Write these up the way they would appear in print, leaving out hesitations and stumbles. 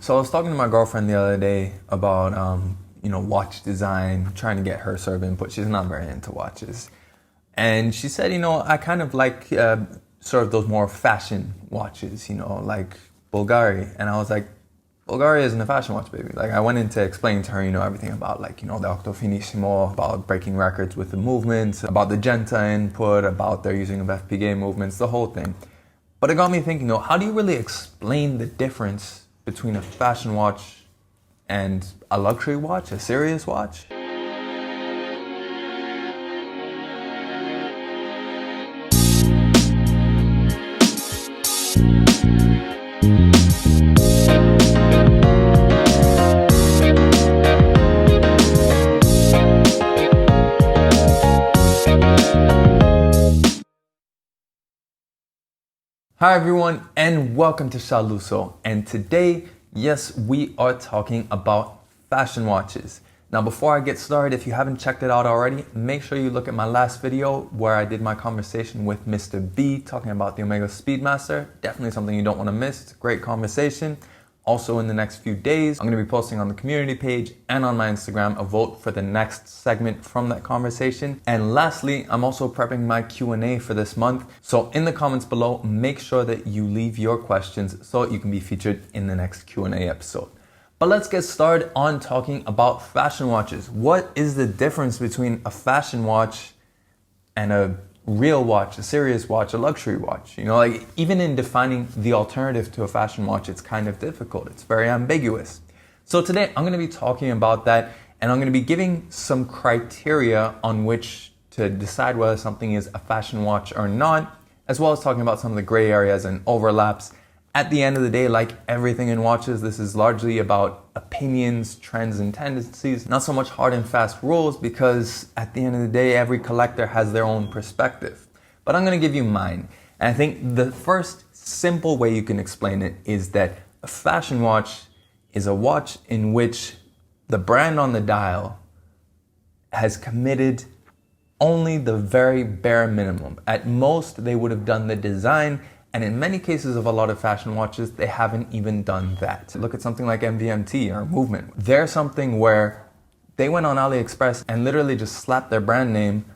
So I was talking to my girlfriend the other day about, watch design, trying to get her sort of input. She's not very into watches. And she said, I kind of like sort of those more fashion watches, like Bulgari. And I was like, Bulgari isn't a fashion watch, baby. Like I went into explaining to her, everything about the Octo Finissimo, about breaking records with the movements, about the Genta input, about their using of FPGA movements, the whole thing. But it got me thinking, how do you really explain the difference between a fashion watch and a luxury watch, a serious watch? Hi everyone and welcome to Shaluso, and today, yes, we are talking about fashion watches. Now before I get started, if you haven't checked it out already, make sure you look at my last video where I did my conversation with Mr. B talking about the Omega Speedmaster. Definitely something you don't want to miss. It's a great conversation. Also in the next few days, I'm going to be posting on the community page and on my Instagram a vote for the next segment from that conversation. And lastly, I'm also prepping my Q&A for this month. So in the comments below, make sure that you leave your questions so you can be featured in the next Q&A episode. But let's get started on talking about fashion watches. What is the difference between a fashion watch and a real watch, a serious watch, a luxury watch? Even in defining the alternative to a fashion watch, it's kind of difficult. It's very ambiguous. So today I'm going to be talking about that, and I'm going to be giving some criteria on which to decide whether something is a fashion watch or not, as well as talking about some of the gray areas and overlaps. At the end of the day, like everything in watches, this is largely about opinions, trends, and tendencies, not so much hard and fast rules, because at the end of the day, every collector has their own perspective. But I'm going to give you mine. And I think the first simple way you can explain it is that a fashion watch is a watch in which the brand on the dial has committed only the very bare minimum. At most, they would have done the design, and in many cases of a lot of fashion watches, they haven't even done that. Look at something like MVMT or Movement. They're something where they went on AliExpress and literally just slapped their brand name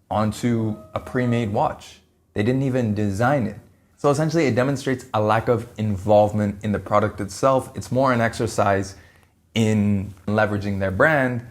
onto a pre-made watch. They didn't even design it. So essentially it demonstrates a lack of involvement in the product itself. It's more an exercise in leveraging their brand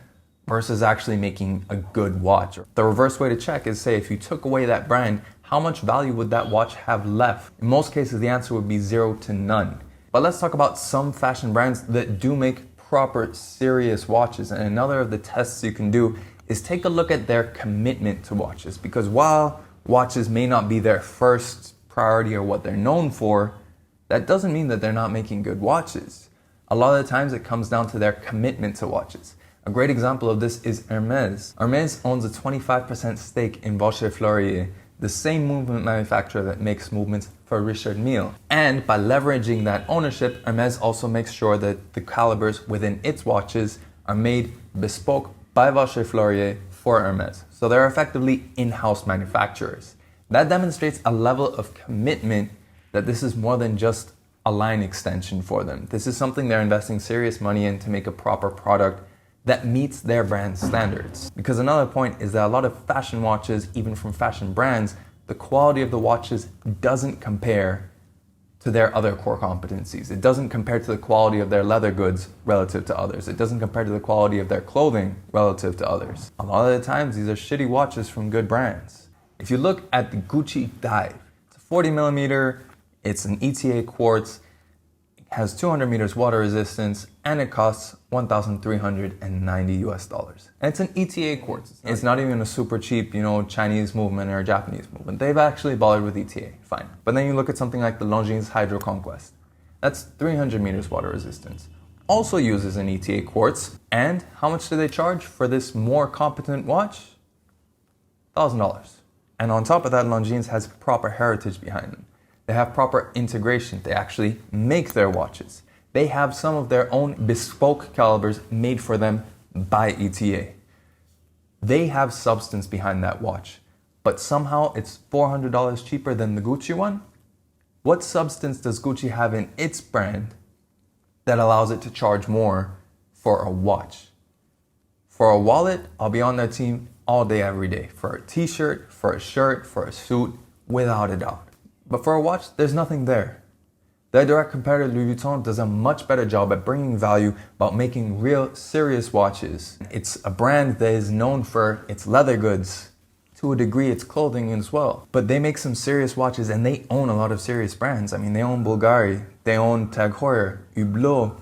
versus actually making a good watch. The reverse way to check is, say, if you took away that brand, how much value would that watch have left? In most cases, the answer would be 0 to none. But let's talk about some fashion brands that do make proper, serious watches. And another of the tests you can do is take a look at their commitment to watches. Because while watches may not be their first priority or what they're known for, that doesn't mean that they're not making good watches. A lot of the times it comes down to their commitment to watches. A great example of this is Hermes. Hermes owns a 25% stake in Vacher-Fleurier, the same movement manufacturer that makes movements for Richard Mille. And by leveraging that ownership, Hermes also makes sure that the calibers within its watches are made bespoke by Vacher-Fleurier for Hermes. So they're effectively in-house manufacturers. That demonstrates a level of commitment that this is more than just a line extension for them. This is something they're investing serious money in to make a proper product that meets their brand standards. Because another point is that a lot of fashion watches, even from fashion brands, the quality of the watches doesn't compare to their other core competencies. It doesn't compare to the quality of their leather goods relative to others. It doesn't compare to the quality of their clothing relative to others. A lot of the times, these are shitty watches from good brands. If you look at the Gucci Dive, it's a 40 millimeter, it's an ETA quartz, has 200 meters water resistance, and it costs $1,390 US. And it's an ETA quartz. It's not even a super cheap, Chinese movement or Japanese movement. They've actually bothered with ETA, fine. But then you look at something like the Longines HydroConquest. That's 300 meters water resistance. Also uses an ETA quartz. And how much do they charge for this more competent watch? $1,000. And on top of that, Longines has proper heritage behind them. They have proper integration. They actually make their watches. They have some of their own bespoke calibers made for them by ETA. They have substance behind that watch, but somehow it's $400 cheaper than the Gucci one. What substance does Gucci have in its brand that allows it to charge more for a watch. For a wallet, I'll be on their team all day, every day. For a t-shirt, for a shirt, for a suit, without a doubt. But for a watch, there's nothing there. Their direct competitor, Louis Vuitton, does a much better job at bringing value about making real, serious watches. It's a brand that is known for its leather goods. To a degree, it's clothing as well. But they make some serious watches, and they own a lot of serious brands. I mean, they own Bulgari, they own Tag Heuer, Hublot,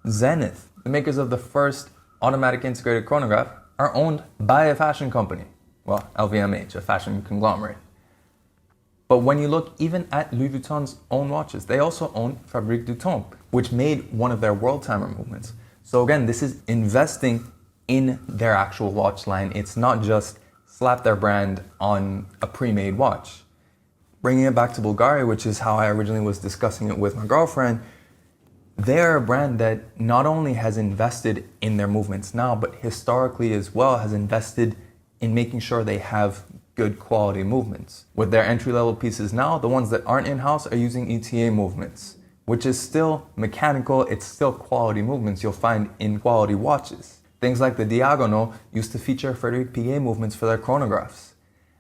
Zenith. The makers of the first automatic integrated chronograph are owned by a fashion company. Well, LVMH, a fashion conglomerate. But when you look even at Louis Vuitton's own watches, they also own Fabrique du Temps, which made one of their world timer movements. So again, this is investing in their actual watch line. It's not just slap their brand on a pre-made watch. Bringing it back to Bulgari, which is how I originally was discussing it with my girlfriend, they're a brand that not only has invested in their movements now, but historically as well has invested in making sure they have good quality movements. With their entry-level pieces now, the ones that aren't in-house are using ETA movements, which is still mechanical, it's still quality movements you'll find in quality watches. Things like the Diagonal used to feature Frédéric Piguet movements for their chronographs.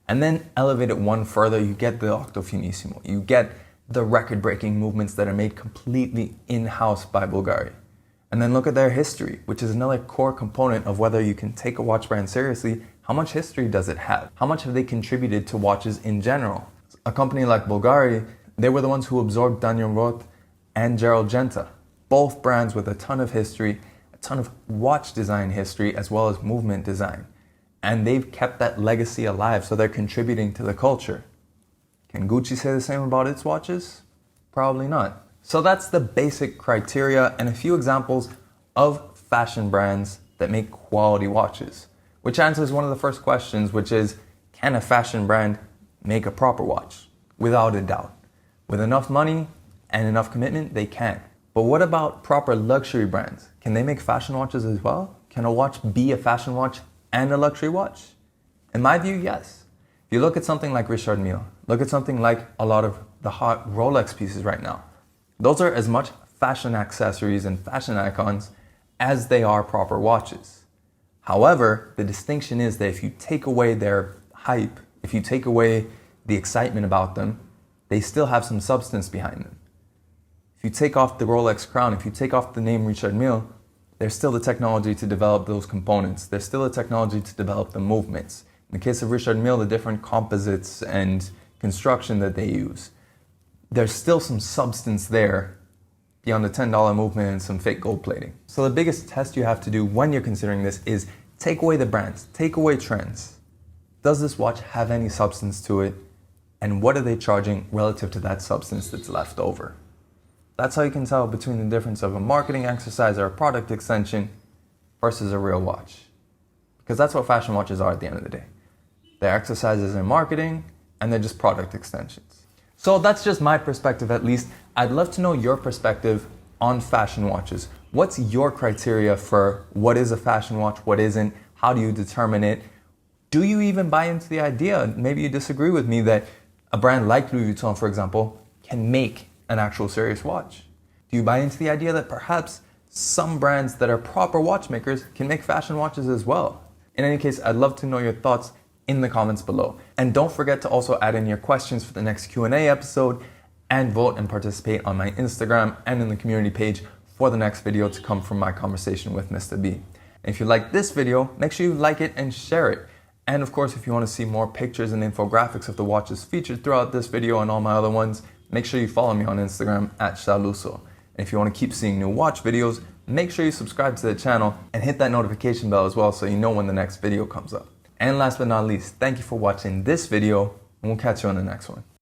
And then elevate it one further, you get the Octo Finissimo, you get the record-breaking movements that are made completely in-house by Bulgari. And then look at their history, which is another core component of whether you can take a watch brand seriously. How much history does it have? How much have they contributed to watches in general? A company like Bulgari, they were the ones who absorbed Daniel Roth and Gerald Genta, both brands with a ton of history, a ton of watch design history, as well as movement design. And they've kept that legacy alive, so they're contributing to the culture. Can Gucci say the same about its watches? Probably not. So that's the basic criteria and a few examples of fashion brands that make quality watches, which answers one of the first questions, which is, can a fashion brand make a proper watch? Without a doubt. With enough money and enough commitment, they can. But what about proper luxury brands? Can they make fashion watches as well? Can a watch be a fashion watch and a luxury watch? In my view, yes. If you look at something like Richard Mille, look at something like a lot of the hot Rolex pieces right now. Those are as much fashion accessories and fashion icons as they are proper watches. However, the distinction is that if you take away their hype, if you take away the excitement about them, they still have some substance behind them. If you take off the Rolex crown, if you take off the name Richard Mille, there's still the technology to develop those components. There's still the technology to develop the movements. In the case of Richard Mille, the different composites and construction that they use. There's still some substance there beyond the $10 movement and some fake gold plating. So the biggest test you have to do when you're considering this is take away the brands, take away trends. Does this watch have any substance to it? And what are they charging relative to that substance that's left over? That's how you can tell between the difference of a marketing exercise or a product extension versus a real watch. Because that's what fashion watches are at the end of the day. They're exercises in marketing and they're just product extensions. So that's just my perspective at least. I'd love to know your perspective on fashion watches. What's your criteria for what is a fashion watch, what isn't? How do you determine it? Do you even buy into the idea? Maybe you disagree with me that a brand like Louis Vuitton, for example, can make an actual serious watch. Do you buy into the idea that perhaps some brands that are proper watchmakers can make fashion watches as well? In any case, I'd love to know your thoughts in the comments below. And don't forget to also add in your questions for the next Q&A episode and vote and participate on my Instagram and in the community page for the next video to come from my conversation with Mr. B. And if you like this video, make sure you like it and share it. And of course, if you want to see more pictures and infographics of the watches featured throughout this video and all my other ones, make sure you follow me on Instagram @Shaluso. And if you want to keep seeing new watch videos, make sure you subscribe to the channel and hit that notification bell as well so you know when the next video comes up. And last but not least, thank you for watching this video, and we'll catch you on the next one.